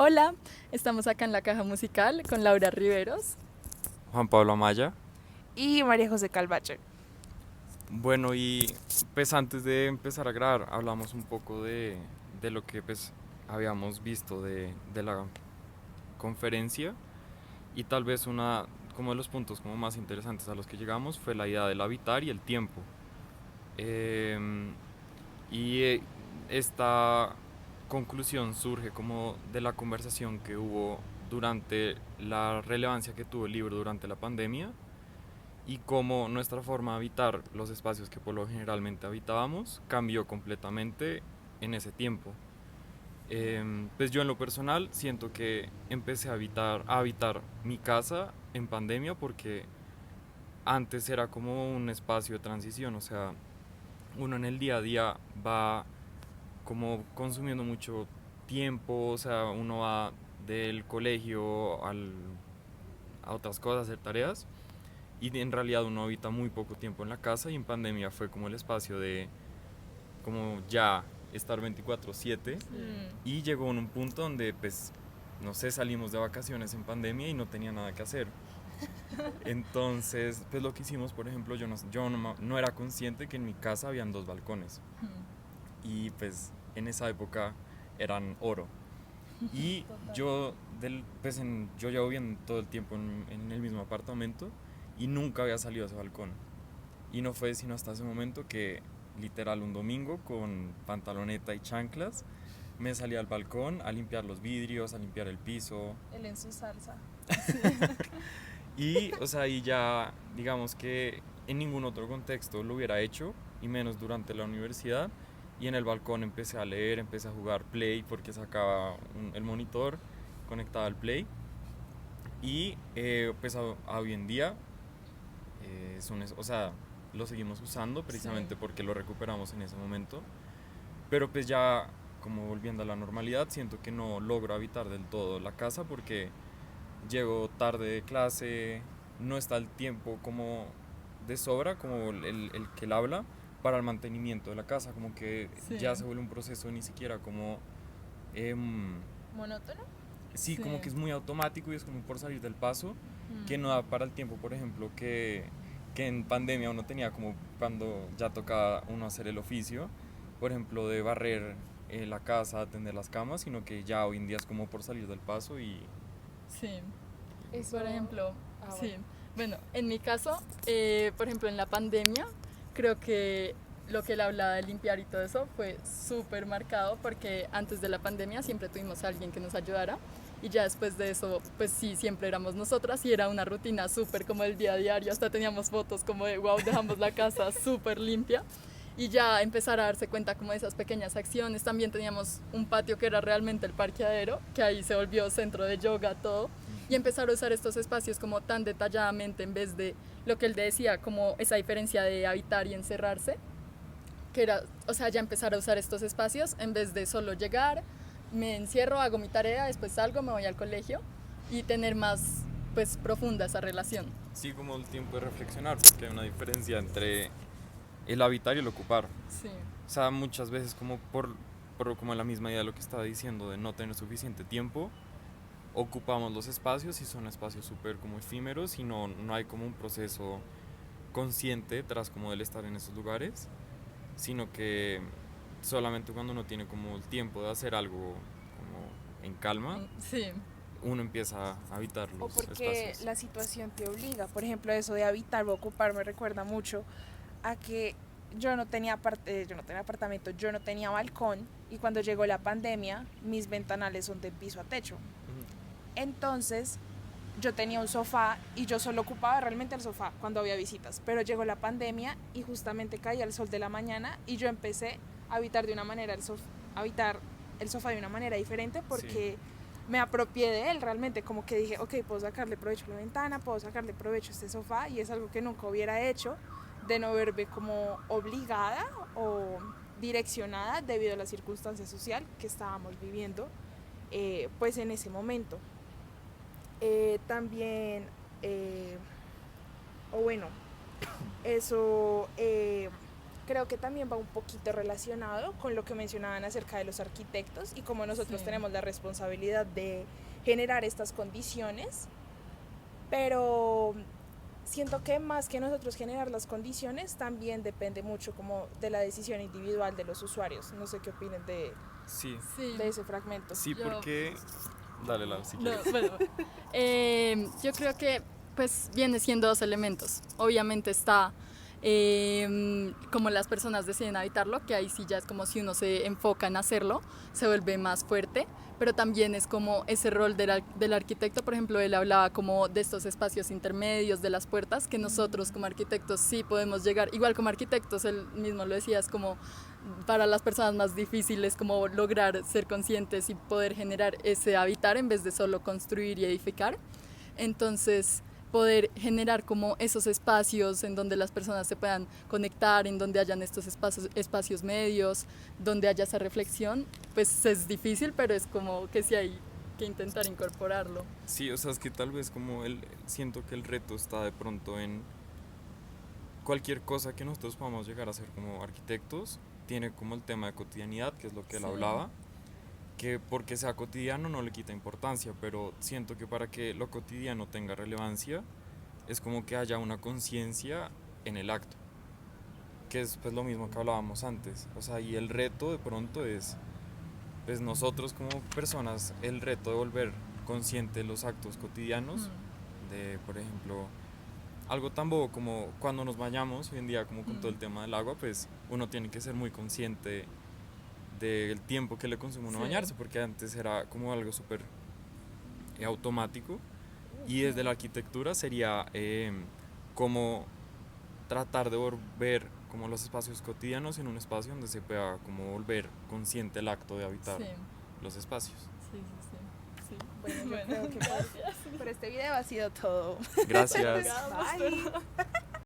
Hola, estamos acá en la caja musical con Laura Riveros. Juan Pablo Amaya. Y María José Calvache. Bueno, y pues antes de empezar a grabar hablamos un poco de lo que pues habíamos visto de la conferencia y tal vez como de los puntos como más interesantes a los que llegamos fue la idea del habitar y el tiempo. Em, y esta conclusión surge como de la conversación que hubo durante la relevancia que tuvo el libro durante la pandemia y cómo nuestra forma de habitar los espacios que por lo generalmente habitábamos cambió completamente en ese tiempo. Pues yo en lo personal siento que empecé a habitar mi casa en pandemia porque antes era como un espacio de transición, o sea, uno en el día a día va como consumiendo mucho tiempo, o sea, uno va del colegio a otras cosas, a hacer tareas, y en realidad uno habita muy poco tiempo en la casa y en pandemia fue como el espacio de como ya estar 24/7 y llegó en un punto donde pues no sé, salimos de vacaciones en pandemia y no tenía nada que hacer. Entonces, pues lo que hicimos, por ejemplo, yo no era consciente que en mi casa habían dos balcones y pues en esa época eran oro. Y yo llevo viviendo todo el tiempo en el mismo apartamento y nunca había salido a ese balcón. Y no fue sino hasta ese momento que, literal, un domingo con pantaloneta y chanclas, me salí al balcón a limpiar los vidrios, a limpiar el piso. Él en su salsa. Y, o sea, y ya, digamos que en ningún otro contexto lo hubiera hecho, y menos durante la universidad. Y en el balcón empecé a leer, empecé a jugar Play porque sacaba el monitor, conectaba al Play. Y pues a hoy en día o sea, lo seguimos usando precisamente porque lo recuperamos en ese momento. Pero pues ya, como volviendo a la normalidad, siento que no logro habitar del todo la casa porque llego tarde de clase, no está el tiempo como de sobra, como el que él habla, para el mantenimiento de la casa, como que ya se vuelve un proceso ni siquiera como... em, ¿Monótono? sí, como que es muy automático y es como por salir del paso, que no da para el tiempo, por ejemplo, que en pandemia uno tenía como cuando ya tocaba uno hacer el oficio, por ejemplo, de barrer la casa, atender las camas, sino que ya hoy en día es como por salir del paso y... Sí, Eso. por ejemplo, sí. Bueno. Bueno, en mi caso, por ejemplo, en la pandemia, creo que lo que él hablaba de limpiar y todo eso fue súper marcado porque antes de la pandemia siempre tuvimos a alguien que nos ayudara y ya después de eso, pues sí, siempre éramos nosotras y era una rutina súper como el día a diario, hasta teníamos fotos como de, wow, dejamos la casa súper limpia y ya empezar a darse cuenta como de esas pequeñas acciones. También teníamos un patio que era realmente el parqueadero, que ahí se volvió centro de yoga, todo, y empezar a usar estos espacios como tan detalladamente en vez de lo que él decía, como esa diferencia de habitar y encerrarse, que era, o sea, ya empezar a usar estos espacios en vez de solo llegar, me encierro, hago mi tarea, después salgo, me voy al colegio y tener más pues profunda esa relación. Sí, como el tiempo de reflexionar, porque hay una diferencia entre el habitar y el ocupar. Sí, O sea, muchas veces como por como la misma idea de lo que estaba diciendo, de no tener suficiente tiempo, ocupamos los espacios y son espacios súper como efímeros y no hay como un proceso consciente tras como del estar en esos lugares, sino que solamente cuando uno tiene como el tiempo de hacer algo como en calma, sí, uno empieza a habitar O los porque espacios. la situación te obliga. Por ejemplo, eso de habitar o ocupar me recuerda mucho a que yo no tenía apartamento, yo no tenía balcón y cuando llegó la pandemia, mis ventanales son de piso a techo. Entonces, yo tenía un sofá y yo solo ocupaba realmente el sofá cuando había visitas, pero llegó la pandemia y justamente caía el sol de la mañana y yo empecé a habitar de una manera habitar el sofá de una manera diferente Sí. porque me apropié de él realmente, como que dije, ok, puedo sacarle provecho a la ventana, puedo sacarle provecho a este sofá y es algo que nunca hubiera hecho de no verme como obligada o direccionada debido a la circunstancia social que estábamos viviendo pues en ese momento. También, eh, o bueno, eso creo que también va un poquito relacionado con lo que mencionaban acerca de los arquitectos y cómo nosotros Sí. tenemos la responsabilidad de generar estas condiciones, pero siento que más que nosotros generar las condiciones, también depende mucho como de la decisión individual de los usuarios. No sé qué opinen Sí, Sí. de ese fragmento. sí, Yo- porque... Dale, Lau, si No, quieres. bueno, yo creo que pues viene siendo dos elementos. Obviamente está como las personas deciden habitarlo, que ahí sí ya es como si uno se enfoca en hacerlo, se vuelve más fuerte, pero también es como ese rol del arquitecto, por ejemplo, él hablaba como de estos espacios intermedios, de las puertas, que nosotros como arquitectos sí podemos llegar, igual como arquitectos, él mismo lo decía, es como para las personas más difíciles como lograr ser conscientes y poder generar ese habitar en vez de solo construir y edificar. Entonces, poder generar como esos espacios en donde las personas se puedan conectar, en donde hayan estos espacios medios, donde haya esa reflexión, pues es difícil, pero es como que sí hay que intentar incorporarlo. Sí, o sea, es que tal vez como siento que el reto está de pronto en cualquier cosa que nosotros podamos llegar a hacer como arquitectos, tiene como el tema de cotidianidad, que es lo que él Sí. hablaba, que porque sea cotidiano no le quita importancia, pero siento que para que lo cotidiano tenga relevancia, es como que haya una conciencia en el acto, que es pues lo mismo que hablábamos antes, o sea, y el reto de pronto es, pues nosotros como personas, el reto de volver consciente los actos cotidianos, de por ejemplo, algo tan bobo como cuando nos bañamos, hoy en día como con todo el tema del agua, pues uno tiene que ser muy consciente del tiempo que le consume uno Sí. bañarse, porque antes era como algo súper automático, y desde la arquitectura sería como tratar de volver como los espacios cotidianos en un espacio donde se pueda como volver consciente el acto de habitar Sí, los espacios. sí, sí, sí. Bueno, yo creo que por este video ha sido todo. Gracias. Bye. Bye.